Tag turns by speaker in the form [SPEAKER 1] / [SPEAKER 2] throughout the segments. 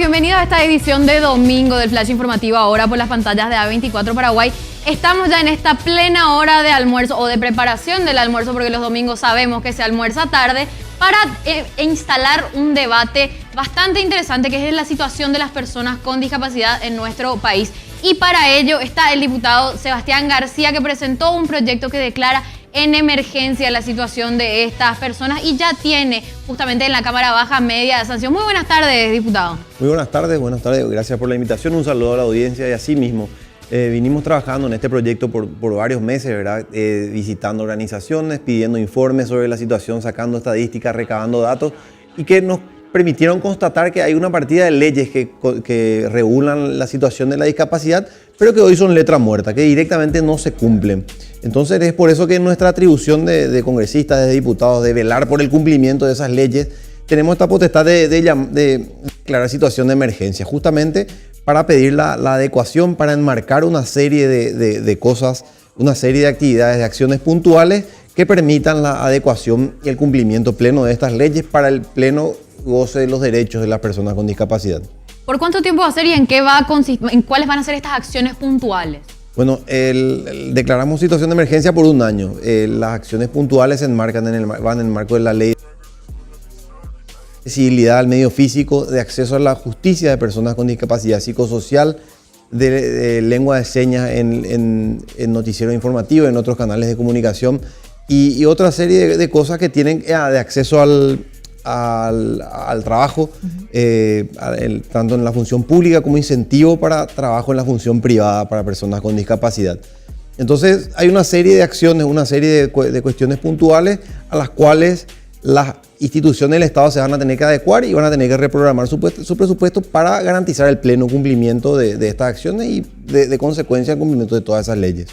[SPEAKER 1] bienvenidos a esta edición de domingo del Flash Informativo, ahora por las pantallas de A24 Paraguay. Estamos ya en esta plena hora de almuerzo o de preparación del almuerzo, porque los domingos sabemos que se almuerza tarde, para instalar un debate bastante interesante, que es la situación de las personas con discapacidad en nuestro país. Y para ello está el diputado Sebastián García, que presentó un proyecto que declara en emergencia la situación de estas personas y ya tiene justamente en la Cámara Baja media de sanción. Muy buenas tardes, diputado.
[SPEAKER 2] Muy buenas tardes, gracias por la invitación, un saludo a la audiencia y así mismo. Vinimos trabajando en este proyecto por varios meses, ¿verdad? Visitando organizaciones, pidiendo informes sobre la situación, sacando estadísticas, recabando datos y que nos permitieron constatar que hay una partida de leyes que regulan la situación de la discapacidad, pero que hoy son letra muerta, que directamente no se cumplen. Entonces es por eso que en nuestra atribución de congresistas, de diputados, de velar por el cumplimiento de esas leyes, tenemos esta potestad de declarar situación de emergencia, justamente para pedir la adecuación, para enmarcar una serie de cosas, una serie de actividades, de acciones puntuales que permitan la adecuación y el cumplimiento pleno de estas leyes para el pleno goce de los derechos de las personas con discapacidad.
[SPEAKER 1] ¿Por cuánto tiempo va a ser y en qué va a consistir, en cuáles van a ser estas acciones puntuales?
[SPEAKER 2] Bueno, declaramos situación de emergencia por un año. Las acciones puntuales se enmarcan van en el marco de la ley de accesibilidad al medio físico, de acceso a la justicia de personas con discapacidad psicosocial, de lengua de señas en noticiero informativo, en otros canales de comunicación y otra serie de cosas que tienen de acceso al trabajo, tanto en la función pública como incentivo para trabajo en la función privada para personas con discapacidad. Entonces hay una serie de acciones, una serie de cuestiones puntuales a las cuales las instituciones del Estado se van a tener que adecuar y van a tener que reprogramar su presupuesto para garantizar el pleno cumplimiento de estas acciones y de consecuencia el cumplimiento de todas esas leyes.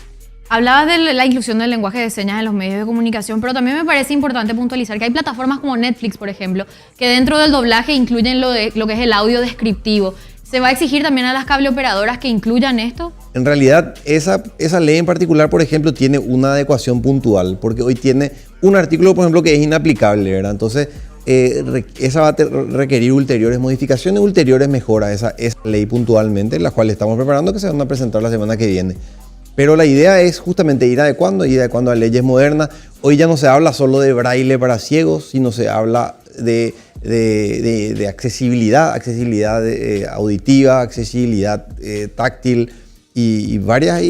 [SPEAKER 1] Hablabas de la inclusión del lenguaje de señas en los medios de comunicación, pero también me parece importante puntualizar que hay plataformas como Netflix, por ejemplo, que dentro del doblaje incluyen lo que es el audio descriptivo. ¿Se va a exigir también a las cableoperadoras que incluyan esto? En realidad, esa ley en particular, por ejemplo, tiene una adecuación puntual, porque hoy tiene un artículo, por ejemplo, que es inaplicable, ¿verdad? Entonces, esa va a requerir ulteriores modificaciones, ulteriores mejoras, esa ley puntualmente, las cuales estamos preparando, que se van a presentar la semana que viene. Pero la idea es justamente ir adecuando a leyes modernas. Hoy ya no se habla solo de braille para ciegos, sino se habla de accesibilidad auditiva, accesibilidad táctil y varios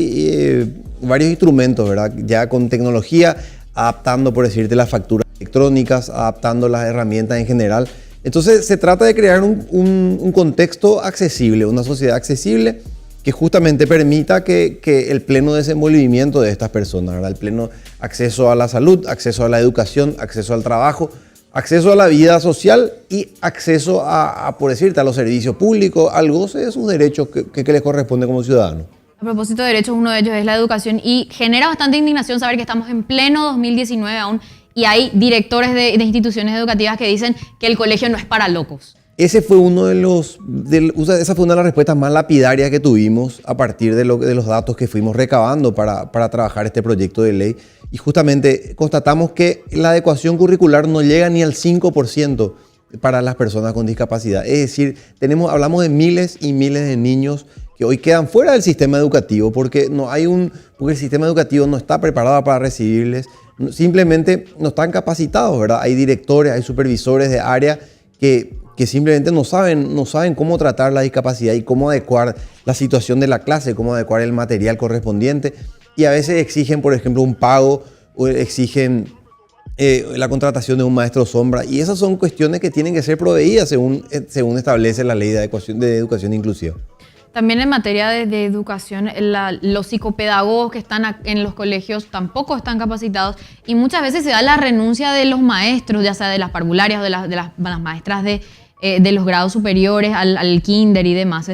[SPEAKER 1] instrumentos, ¿verdad? Ya con tecnología, adaptando, por decirte, las facturas electrónicas, adaptando las herramientas en general. Entonces se trata de crear un contexto accesible, una sociedad accesible, que justamente permita que el pleno desenvolvimiento de estas personas, ¿verdad? El pleno acceso a la salud, acceso a la educación, acceso al trabajo, acceso a la vida social y acceso por decirte, a los servicios públicos, al goce de sus derechos que les corresponde como ciudadanos. A propósito de derechos, uno de ellos es la educación y genera bastante indignación saber que estamos en pleno 2019 aún y hay directores de instituciones educativas que dicen que el colegio no es para locos. Esa fue una de las respuestas más lapidarias que tuvimos a partir de los datos que fuimos recabando para trabajar este proyecto de ley. Y justamente constatamos que la adecuación curricular no llega ni al 5% para las personas con discapacidad. Es decir, hablamos de miles y miles de niños que hoy quedan fuera del sistema educativo porque el sistema educativo no está preparado para recibirles, simplemente no están capacitados, ¿verdad? Hay directores, hay supervisores de área que simplemente no saben cómo tratar la discapacidad y cómo adecuar la situación de la clase, cómo adecuar el material correspondiente. Y a veces exigen, por ejemplo, un pago o exigen la contratación de un maestro sombra. Y esas son cuestiones que tienen que ser proveídas según establece la ley de educación inclusiva. También en materia de educación, los psicopedagogos que están en los colegios tampoco están capacitados y muchas veces se da la renuncia de los maestros, ya sea de las parvularias o de las maestras de los grados superiores al kinder y demás,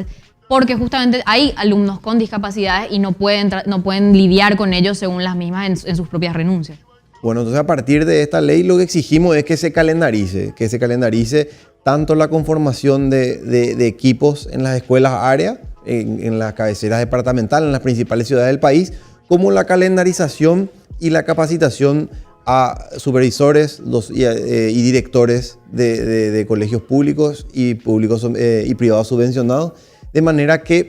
[SPEAKER 1] porque justamente hay alumnos con discapacidades y no pueden lidiar con ellos según las mismas en sus propias renuncias. Bueno, entonces a partir de esta ley lo que exigimos es que se calendarice tanto la conformación de equipos en las escuelas área, en las cabeceras departamentales, en las principales ciudades del país, como la calendarización y la capacitación a supervisores y directores de colegios públicos y privados subvencionados, de manera que en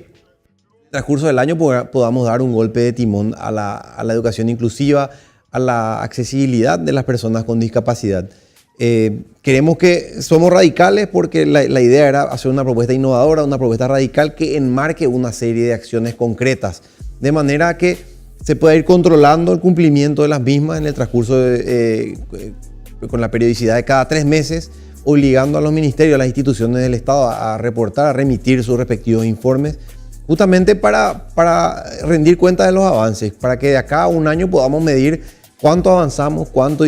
[SPEAKER 1] el transcurso del año podamos dar un golpe de timón a la educación inclusiva, a la accesibilidad de las personas con discapacidad. Somos radicales porque la idea era hacer una propuesta innovadora, una propuesta radical que enmarque una serie de acciones concretas, de manera que se pueda ir controlando el cumplimiento de las mismas en el transcurso con la periodicidad de cada 3 meses, obligando a los ministerios, a las instituciones del Estado a reportar, a remitir sus respectivos informes, justamente para rendir cuenta de los avances, para que de acá a un año podamos medir cuánto avanzamos, cuánto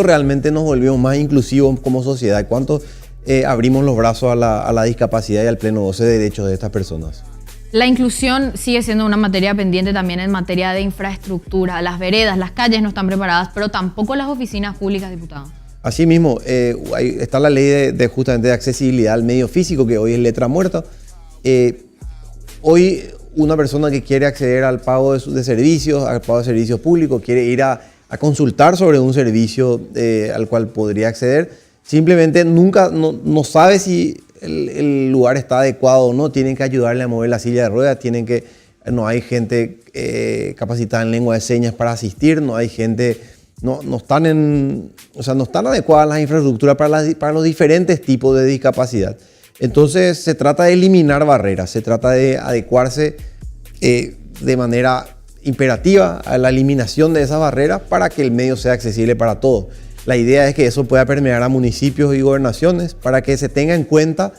[SPEAKER 1] realmente nos volvimos más inclusivos como sociedad, cuánto abrimos los brazos a la discapacidad y al pleno goce de derechos de estas personas.
[SPEAKER 3] La inclusión sigue siendo una materia pendiente también en materia de infraestructura. Las veredas, las calles no están preparadas, pero tampoco las oficinas públicas, diputado.
[SPEAKER 1] Asimismo, está la ley justamente de accesibilidad al medio físico, que hoy es letra muerta. Hoy una persona que quiere acceder al pago de servicios, al pago de servicios públicos, quiere ir a consultar sobre un servicio al cual podría acceder, simplemente no sabe si el lugar está adecuado o no, tienen que ayudarle a mover la silla de ruedas, no hay gente capacitada en lengua de señas para asistir, no hay gente, no están adecuadas las infraestructuras para los diferentes tipos de discapacidad. Entonces se trata de eliminar barreras, se trata de adecuarse de manera imperativa a la eliminación de esas barreras para que el medio sea accesible para todos. La idea es que eso pueda permear a municipios y gobernaciones para que se tenga en cuenta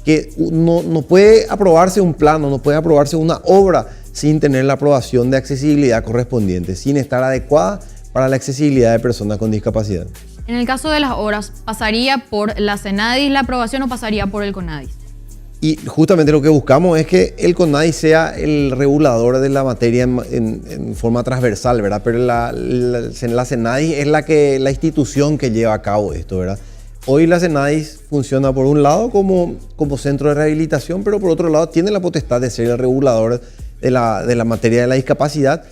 [SPEAKER 1] que no puede aprobarse un plano, no puede aprobarse una obra sin tener la aprobación de accesibilidad correspondiente, sin estar adecuada para la accesibilidad de personas con discapacidad.
[SPEAKER 3] En el caso de las obras, ¿pasaría por la CENADIS la aprobación o pasaría por el CONADIS?
[SPEAKER 1] Y justamente lo que buscamos es que el CONADIS sea el regulador de la materia en forma transversal, ¿verdad? Pero la CENADIS es la institución que lleva a cabo esto, ¿verdad? Hoy la CENADIS funciona por un lado como centro de rehabilitación, pero por otro lado tiene la potestad de ser el regulador de la materia de la discapacidad.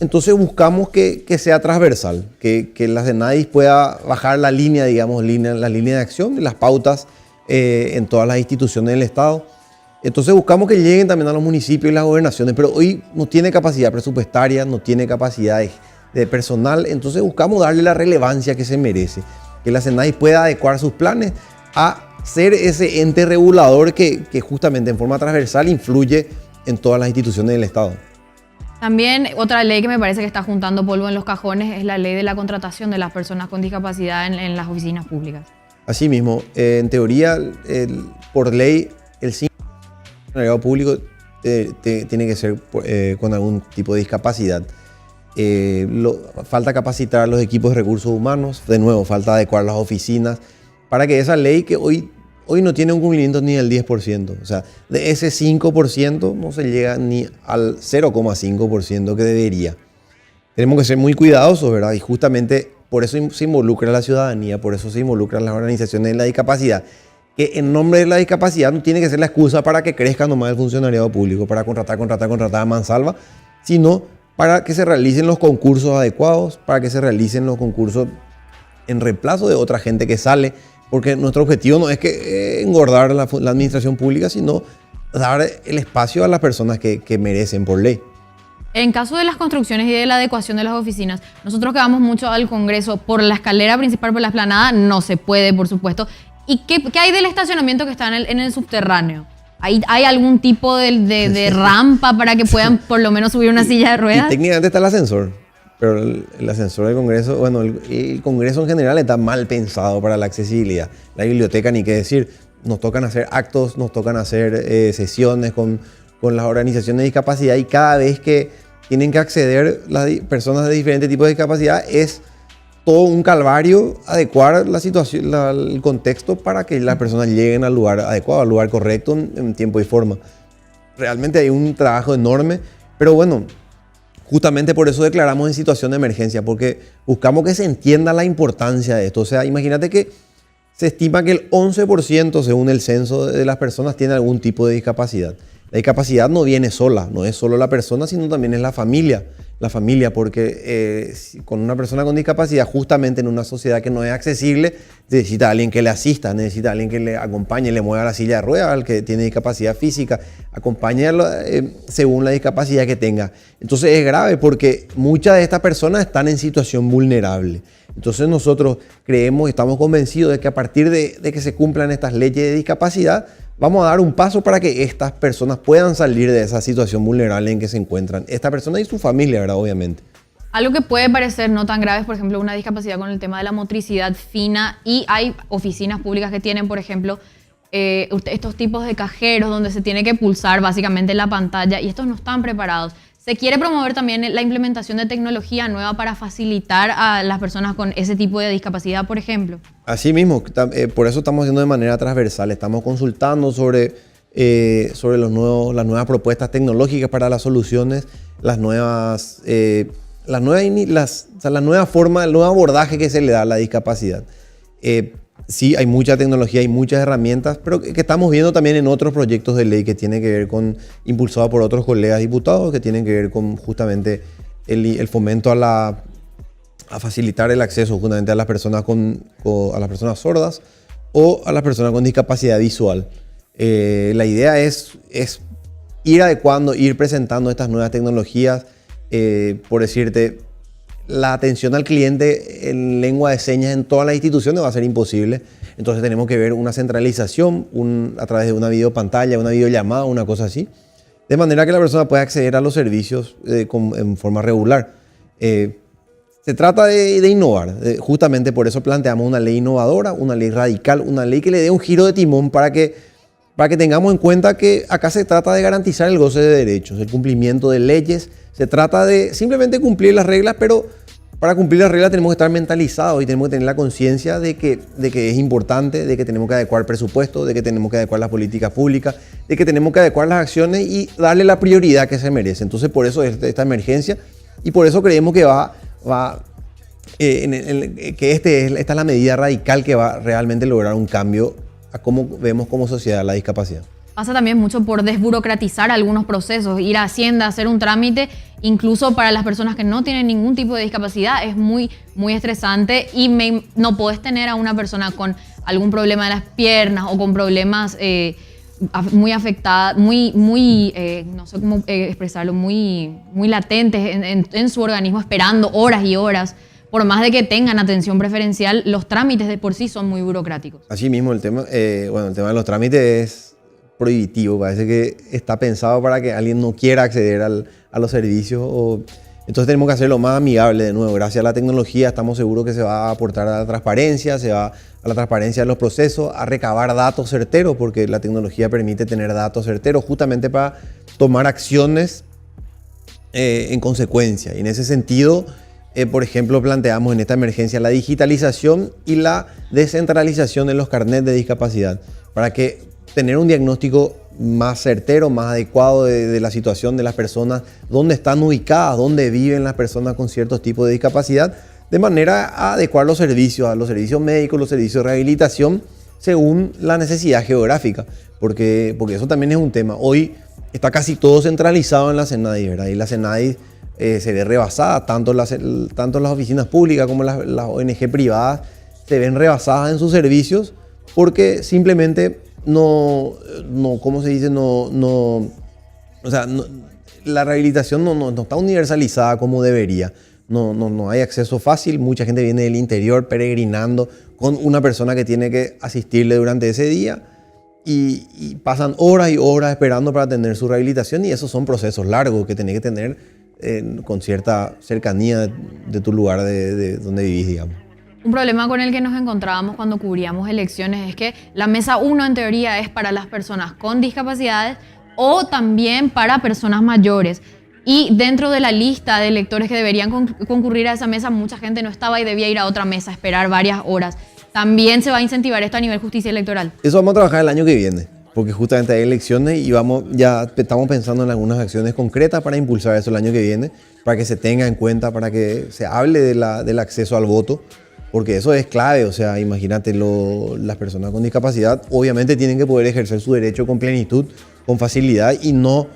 [SPEAKER 1] Entonces buscamos que sea transversal, que la CENADIS pueda bajar la línea, digamos, la línea de acción, las pautas en todas las instituciones del Estado. Entonces buscamos que lleguen también a los municipios y las gobernaciones, pero hoy no tiene capacidad presupuestaria, no tiene capacidad de personal, entonces buscamos darle la relevancia que se merece, que la CENADIS pueda adecuar sus planes a ser ese ente regulador que justamente en forma transversal influye en todas las instituciones del Estado.
[SPEAKER 3] También otra ley que me parece que está juntando polvo en los cajones es la ley de la contratación de las personas con discapacidad en las oficinas públicas.
[SPEAKER 1] Asimismo, en teoría, por ley, el funcionariado público tiene que ser con algún tipo de discapacidad. Falta capacitar a los equipos de recursos humanos, de nuevo, falta adecuar las oficinas para que esa ley que hoy no tiene un cumplimiento ni del 10%, o sea, de ese 5% no se llega ni al 0,5% que debería. Tenemos que ser muy cuidadosos, ¿verdad? Y justamente por eso se involucra la ciudadanía, por eso se involucran las organizaciones de la discapacidad, que en nombre de la discapacidad no tiene que ser la excusa para que crezca nomás el funcionariado público, para contratar a mansalva, sino para que se realicen los concursos adecuados, para que se realicen los concursos en reemplazo de otra gente que sale, porque nuestro objetivo no es que engordar la administración pública, sino dar el espacio a las personas que merecen por ley.
[SPEAKER 3] En caso de las construcciones y de la adecuación de las oficinas, nosotros que vamos mucho al Congreso por la escalera principal, por la explanada, no se puede, por supuesto. ¿Y qué hay del estacionamiento que está en el subterráneo? ¿Hay algún tipo de rampa para que puedan por lo menos subir una silla de ruedas?
[SPEAKER 1] Y técnicamente está el ascensor, pero el ascensor del Congreso, bueno, el Congreso en general está mal pensado para la accesibilidad. La biblioteca, ni qué decir, nos tocan hacer actos, nos tocan hacer sesiones con las organizaciones de discapacidad, y cada vez que tienen que acceder las personas de diferentes tipos de discapacidad es todo un calvario adecuar la situación, el contexto para que las personas lleguen al lugar adecuado, al lugar correcto en tiempo y forma. Realmente hay un trabajo enorme, pero bueno, justamente por eso declaramos en situación de emergencia, porque buscamos que se entienda la importancia de esto. O sea, imagínate que se estima que el 11%, según el censo, de las personas tiene algún tipo de discapacidad. La discapacidad no viene sola, no es solo la persona, sino también es la familia. la familia, porque con una persona con discapacidad, justamente en una sociedad que no es accesible, necesita a alguien que le asista, necesita a alguien que le acompañe, le mueva la silla de ruedas, al que tiene discapacidad física, acompañarlo según la discapacidad que tenga. Entonces es grave porque muchas de estas personas están en situación vulnerable. Entonces nosotros creemos y estamos convencidos de que a partir de que se cumplan estas leyes de discapacidad, vamos a dar un paso para que estas personas puedan salir de esa situación vulnerable en que se encuentran. Esta persona y su familia, ¿verdad? Obviamente.
[SPEAKER 3] Algo que puede parecer no tan grave es, por ejemplo, una discapacidad con el tema de la motricidad fina, y hay oficinas públicas que tienen, por ejemplo, estos tipos de cajeros donde se tiene que pulsar básicamente la pantalla, y estos no están preparados. Se quiere promover también la implementación de tecnología nueva para facilitar a las personas con ese tipo de discapacidad, por ejemplo.
[SPEAKER 1] Así mismo, por eso estamos haciendo de manera transversal. Estamos consultando sobre las nuevas propuestas tecnológicas para las soluciones, la nueva forma, el nuevo abordaje que se le da a la discapacidad. Sí, hay mucha tecnología, hay muchas herramientas, pero que estamos viendo también en otros proyectos de ley que tienen que ver con, impulsados por otros colegas diputados, que tienen que ver con justamente el fomento a facilitar el acceso justamente a las personas a las personas sordas o a las personas con discapacidad visual. La idea es ir adecuando, ir presentando estas nuevas tecnologías, por decirte, la atención al cliente en lengua de señas en todas las instituciones va a ser imposible. Entonces tenemos que ver una centralización a través de una videopantalla, una videollamada, una cosa así, de manera que la persona pueda acceder a los servicios en forma regular. Se trata de innovar. Justamente por eso planteamos una ley innovadora, una ley radical, una ley que le dé un giro de timón para que tengamos en cuenta que acá se trata de garantizar el goce de derechos, el cumplimiento de leyes. Se trata de simplemente cumplir las reglas, pero para cumplir las reglas tenemos que estar mentalizados y tenemos que tener la conciencia de que es importante, de que tenemos que adecuar presupuesto, de que tenemos que adecuar las políticas públicas, de que tenemos que adecuar las acciones y darle la prioridad que se merece. Entonces, por eso esta emergencia, y por eso creemos que esta es la medida radical que va a realmente lograr un cambio a cómo vemos como sociedad la discapacidad.
[SPEAKER 3] Pasa también mucho por desburocratizar algunos procesos, ir a Hacienda, hacer un trámite, incluso para las personas que no tienen ningún tipo de discapacidad, es muy, muy estresante, y no podés tener a una persona con algún problema de las piernas o con problemas muy afectadas, no sé cómo expresarlo, muy latentes en su organismo, esperando horas y horas. Por más de que tengan atención preferencial, los trámites de por sí son muy burocráticos.
[SPEAKER 1] Así mismo, el tema de los trámites es prohibitivo. Parece que está pensado para que alguien no quiera acceder a los servicios. Entonces tenemos que hacerlo más amigable de nuevo. Gracias a la tecnología estamos seguros que se va a aportar a la transparencia, de los procesos, a recabar datos certeros, porque la tecnología permite tener datos certeros justamente para tomar acciones en consecuencia. Y en ese sentido, por ejemplo, planteamos en esta emergencia la digitalización y la descentralización de los carnets de discapacidad para que tener un diagnóstico más certero, más adecuado de la situación de las personas, dónde están ubicadas, dónde viven las personas con ciertos tipos de discapacidad, de manera a adecuar los servicios, a los servicios médicos, los servicios de rehabilitación, según la necesidad geográfica, porque eso también es un tema. Hoy está casi todo centralizado en la SENADIS, ¿verdad? Y la SENADIS se ve rebasada, tanto las oficinas públicas como las ONG privadas se ven rebasadas en sus servicios, porque simplemente ¿cómo se dice? La rehabilitación no está universalizada como debería. No hay acceso fácil. Mucha gente viene del interior peregrinando con una persona que tiene que asistirle durante ese día y pasan horas y horas esperando para tener su rehabilitación, y esos son procesos largos que tenés que tener con cierta cercanía de tu lugar de donde vivís, digamos.
[SPEAKER 3] Un problema con el que nos encontrábamos cuando cubríamos elecciones es que la mesa 1 en teoría es para las personas con discapacidades o también para personas mayores. Y dentro de la lista de electores que deberían concurrir a esa mesa, mucha gente no estaba y debía ir a otra mesa, esperar varias horas. También se va a incentivar esto a nivel justicia electoral.
[SPEAKER 1] Eso vamos a trabajar el año que viene, porque justamente hay elecciones y ya estamos pensando en algunas acciones concretas para impulsar eso el año que viene, para que se tenga en cuenta, para que se hable del acceso al voto. Porque eso es clave, o sea, imagínate, las personas con discapacidad obviamente tienen que poder ejercer su derecho con plenitud, con facilidad, y no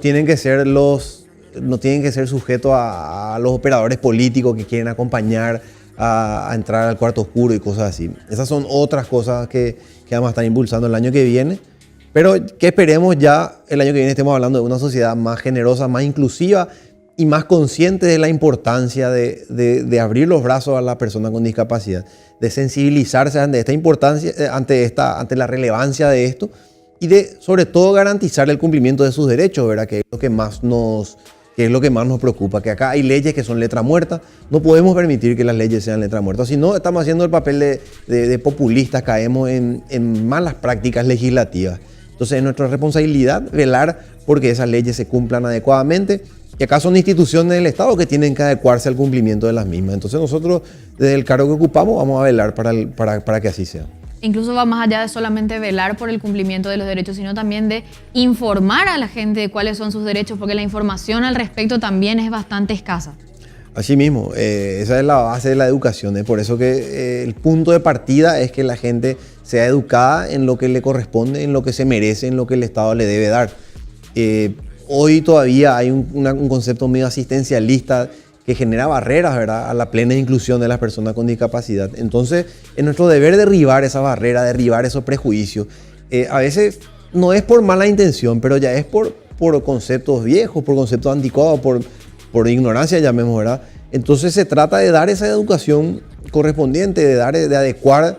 [SPEAKER 1] tienen que ser los no tienen que ser sujetos a los operadores políticos que quieren acompañar a entrar al cuarto oscuro y cosas así. Esas son otras cosas que vamos a estar impulsando el año que viene, pero que esperemos ya el año que viene estemos hablando de una sociedad más generosa, más inclusiva y más consciente de la importancia de abrir los brazos a la persona con discapacidad, de sensibilizarse ante esta importancia, ante la relevancia de esto y de, sobre todo, garantizar el cumplimiento de sus derechos, ¿verdad? Que es lo que más nos preocupa, que acá hay leyes que son letra muerta, no podemos permitir que las leyes sean letra muerta, si no estamos haciendo el papel de populistas, caemos en malas prácticas legislativas. Entonces es nuestra responsabilidad velar porque esas leyes se cumplan adecuadamente. Y acá son instituciones del Estado que tienen que adecuarse al cumplimiento de las mismas. Entonces nosotros, desde el cargo que ocupamos, vamos a velar para que así sea.
[SPEAKER 3] Incluso va más allá de solamente velar por el cumplimiento de los derechos, sino también de informar a la gente de cuáles son sus derechos, porque la información al respecto también es bastante escasa.
[SPEAKER 1] Así mismo, esa es la base de la educación. Es por eso que el punto de partida es que la gente sea educada en lo que le corresponde, en lo que se merece, en lo que el Estado le debe dar. Hoy todavía hay un concepto medio asistencialista que genera barreras, ¿verdad?, a la plena inclusión de las personas con discapacidad. Entonces, es nuestro deber derribar esa barrera, derribar esos prejuicios. A veces no es por mala intención, pero ya es por conceptos viejos, por conceptos anticuados, por ignorancia, llamemos, ¿verdad? Entonces se trata de dar esa educación correspondiente, de adecuar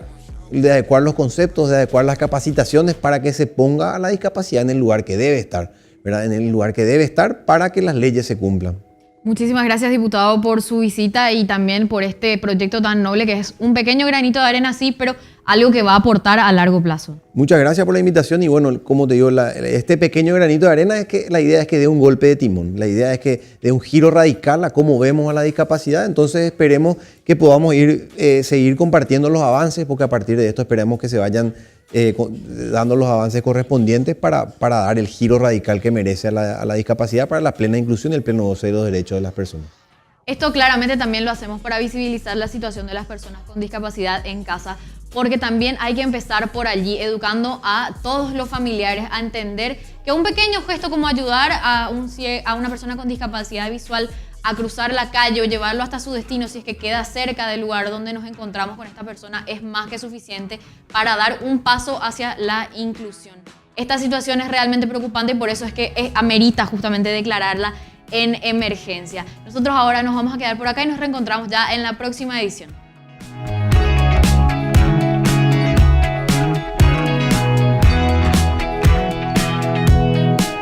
[SPEAKER 1] los conceptos, de adecuar las capacitaciones para que se ponga a la discapacidad en el lugar que debe estar, ¿verdad? En el lugar que debe estar para que las leyes se cumplan.
[SPEAKER 3] Muchísimas gracias, diputado, por su visita y también por este proyecto tan noble que es un pequeño granito de arena, sí, pero algo que va a aportar a largo plazo.
[SPEAKER 1] Muchas gracias por la invitación y bueno, como te digo, este pequeño granito de arena es que la idea es que dé un golpe de timón, la idea es que dé un giro radical a cómo vemos a la discapacidad, entonces esperemos que podamos seguir compartiendo los avances, porque a partir de esto esperemos que se vayan dando los avances correspondientes para dar el giro radical que merece a la discapacidad para la plena inclusión y el pleno goce de los derechos de las personas.
[SPEAKER 3] Esto claramente también lo hacemos para visibilizar la situación de las personas con discapacidad en casa, porque también hay que empezar por allí, educando a todos los familiares a entender que un pequeño gesto como ayudar a una persona con discapacidad visual a cruzar la calle o llevarlo hasta su destino, si es que queda cerca del lugar donde nos encontramos con esta persona, es más que suficiente para dar un paso hacia la inclusión. Esta situación es realmente preocupante y por eso es que amerita justamente declararla en emergencia. Nosotros ahora nos vamos a quedar por acá y nos reencontramos ya en la próxima edición.